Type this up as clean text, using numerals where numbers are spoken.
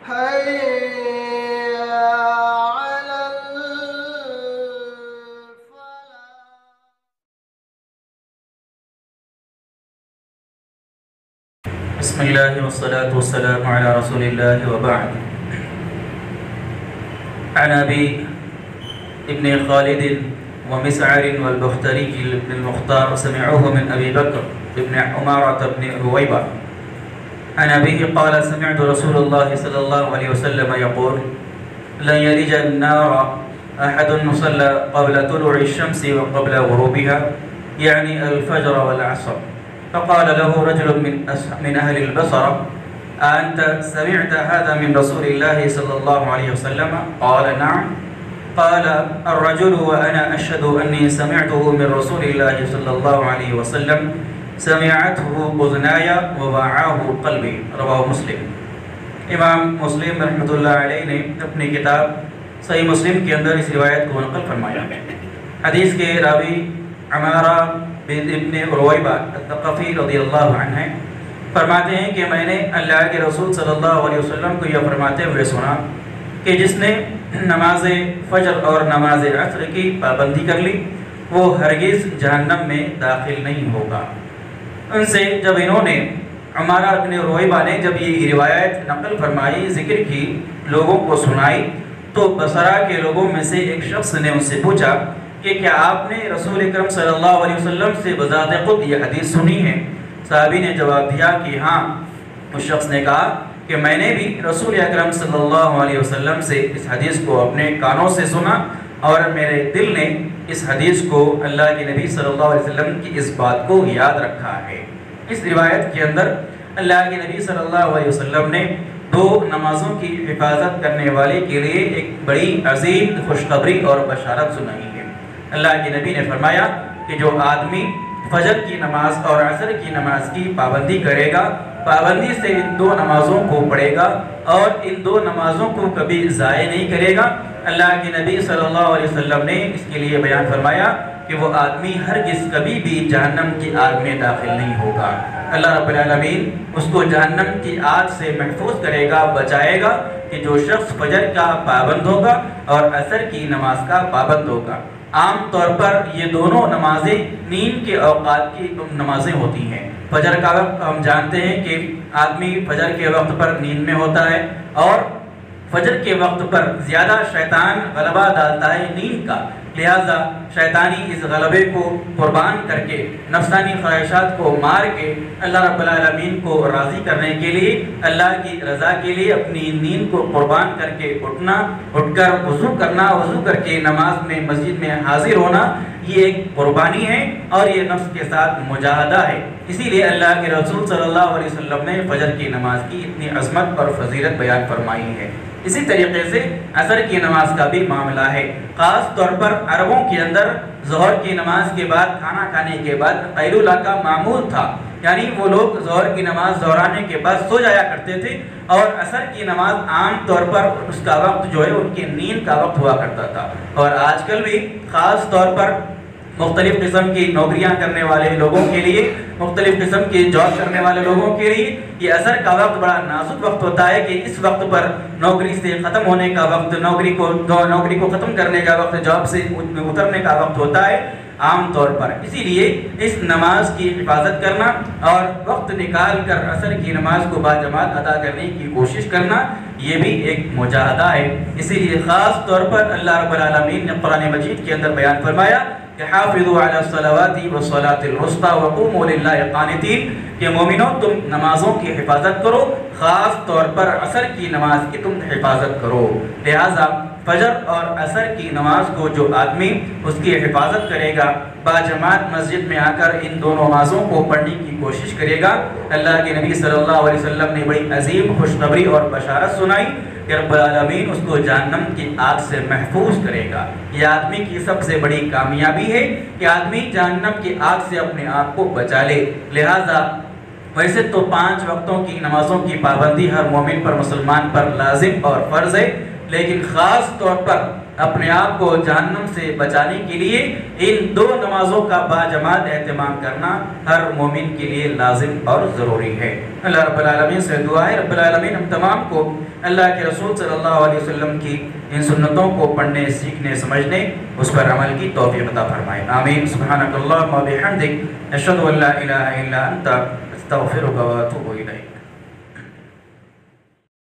حي على الفلاح. بسم الله والصلاة والسلام على رسول الله وبعد. عن أبي ابن خالد ومسعر والبختري بن المختار سمعوه من أبي بكر ابن عمارة بن رويبة عن أبيه قال سمعت رسول الله صلى الله عليه وسلم يقول لن يلج النار أحد صلى قبل طلوع الشمس وقبل غروبها يعني الفجر والعصر. فقال له رجل من أهل البصرة أنت سمعت هذا من رسول الله صلى الله عليه وسلم؟ قال نعم. قال الرجل وأنا أشهد أني سمعته من رسول الله صلى الله عليه وسلم سمعته أذناي ووعاه قلبي. رواه مسلم. امام مسلم رحمۃ اللہ علیہ نے اپنی کتاب صحیح مسلم کے اندر اس روایت کو نقل فرمایا. حدیث کے راوی عمارہ ابن رویبہ الثقفی رضی اللہ عنہ فرماتے ہیں کہ میں نے اللہ کے رسول صلی اللہ علیہ وسلم کو یہ فرماتے ہوئے سنا کہ جس نے نماز فجر اور نماز عصر کی پابندی کر لی وہ ہرگز جہنم میں داخل نہیں ہوگا. ان سے جب انہوں نے عمارہ ابن رویبہ نے جب یہ روایت نقل فرمائی ذکر کی لوگوں کو سنائی تو بصرہ کے لوگوں میں سے ایک شخص نے ان سے پوچھا کہ کیا آپ نے رسول اکرم صلی اللہ علیہ وسلم سے بذات خود یہ حدیث سنی ہے؟ صحابی نے جواب دیا کہ ہاں. اس شخص نے کہا کہ میں نے بھی رسول اکرم صلی اللہ علیہ وسلم سے اس حدیث کو اپنے کانوں سے سنا اور میرے دل نے اس حدیث کو اللہ کے نبی صلی اللہ علیہ وسلم کی اس بات کو یاد رکھا ہے. اس روایت کے اندر اللہ کے نبی صلی اللہ علیہ وسلم نے دو نمازوں کی حفاظت کرنے والے کے لیے ایک بڑی عظیم خوشخبری اور بشارت سنائی ہے. اللہ کے نبی نے فرمایا کہ جو آدمی فجر کی نماز اور عصر کی نماز کی پابندی کرے گا پابندی سے ان دو نمازوں کو پڑھے گا اور ان دو نمازوں کو کبھی ضائع نہیں کرے گا. اللہ کے نبی صلی اللہ علیہ وسلم نے اس کے لیے بیان فرمایا کہ وہ آدمی ہرگز کبھی بھی جہنم کی آگ میں داخل نہیں ہوگا. اللہ رب العالمین اس کو جہنم کی آگ سے محفوظ کرے گا بچائے گا کہ جو شخص فجر کا پابند ہوگا اور عصر کی نماز کا پابند ہوگا. عام طور پر یہ دونوں نمازیں نیند کے اوقات کی نمازیں ہوتی ہیں. فجر کا وقت ہم جانتے ہیں کہ آدمی فجر کے وقت پر نیند میں ہوتا ہے اور فجر کے وقت پر زیادہ شیطان غلبہ ڈالتا ہے نیند کا. لہذا شیطانی اس غلبے کو قربان کر کے نفسانی خواہشات کو مار کے اللہ رب العالمین کو راضی کرنے کے لیے اللہ کی رضا کے لیے اپنی نیند کو قربان کر کے اٹھ کر وضو کرنا وضو کر کے نماز میں مسجد میں حاضر ہونا یہ ایک قربانی ہے اور یہ نفس کے ساتھ مجاہدہ ہے. اسی لیے اللہ کے رسول صلی اللہ علیہ وسلم نے فجر کی نماز کی اتنی عظمت اور فضیلت بیان فرمائی ہے. اسی طریقے سے عصر کی نماز کا بھی معاملہ ہے. خاص طور پر عربوں کے اندر ظہر کی نماز کے بعد کھانا کھانے کے بعد قیلولہ کا معمول تھا. یعنی وہ لوگ ظہر کی نماز دہرانے کے بعد سو جایا کرتے تھے اور عصر کی نماز عام طور پر اس کا وقت جو ہے ان کی نیند کا وقت ہوا کرتا تھا. اور آج کل بھی خاص طور پر مختلف قسم کی نوکریاں کرنے والے لوگوں کے لیے مختلف قسم کی جاب کرنے والے لوگوں کے لیے یہ عصر کا وقت بڑا نازک وقت ہوتا ہے کہ اس وقت پر نوکری سے ختم ہونے کا وقت نوکری کو ختم کرنے کا وقت جاب سے اترنے کا وقت ہوتا ہے عام طور پر. اسی لیے اس نماز کی حفاظت کرنا اور وقت نکال کر عصر کی نماز کو باجماعت ادا کرنے کی کوشش کرنا یہ بھی ایک مجاہدہ ہے. اسی لیے خاص طور پر اللہ رب العالمین نے قرآن مجید کے اندر بیان فرمایا کہ حافظوا علی الصلوات والصلاة الوسطى وقوموا للہ قانتین کہ مومنوں تم نمازوں کی حفاظت کرو خاص طور پر عصر کی نماز کی تم حفاظت کرو. لہذا فجر اور عصر کی نماز کو جو آدمی اس کی حفاظت کرے گا باجماعت مسجد میں آ کر ان دونوں نمازوں کو پڑھنے کی کوشش کرے گا اللہ کے نبی صلی اللہ علیہ وسلم نے بڑی عظیم خوشخبری اور بشارت سنائی کہ رب العالمین اس کو جہنم کی آگ سے محفوظ کرے گا. یہ آدمی کی سب سے بڑی کامیابی ہے کہ آدمی جہنم کی آگ سے اپنے آپ کو بچا لے. لہذا ویسے تو 5 وقتوں کی نمازوں کی پابندی ہر مومن پر مسلمان پر لازم اور فرض ہے لیکن خاص طور پر اپنے آپ کو جہنم سے بچانے کے لیے ان 2 نمازوں کا باجماعت اہتمام کرنا ہر مومن کے لیے لازم اور ضروری ہے۔ اللہ رب العالمین سے دعا ہے رب العالمین ہم تمام کو اللہ کے رسول صلی اللہ علیہ وسلم کی ان سنتوں کو پڑھنے، سیکھنے، سمجھنے، اس پر عمل کی توفیق عطا فرمائے، آمین۔ سبحانک اللہم و بحمدک، اشہد ان لا الہ الا انت، استغفرک و اتوب الیک۔